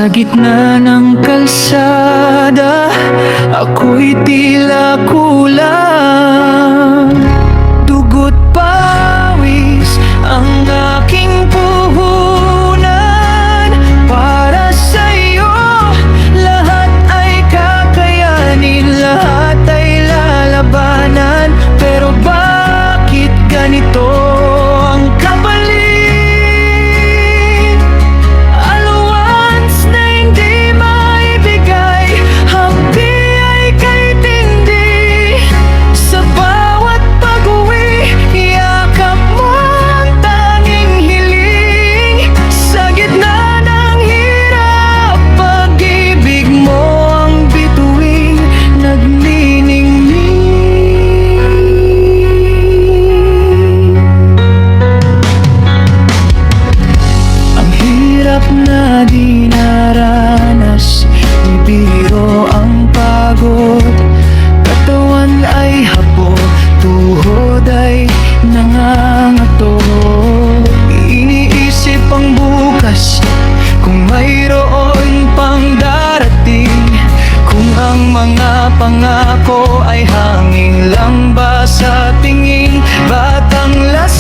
Sa gitna ng kalsada, ako'y tila kulang. Dugo't pawis ang aking puhunan. Para sa'yo, lahat ay kakayanin, lahat ay lalabanan. Pero bakit ganito ang kapalit? Na di naranas, di biro ang pagod. Katawan ay hapon, tuhod ay nangangato. Iniisip ang bukas, kung mayroon pang darating. Kung ang mga pangako ay hangin lang ba sa tingin. Batang las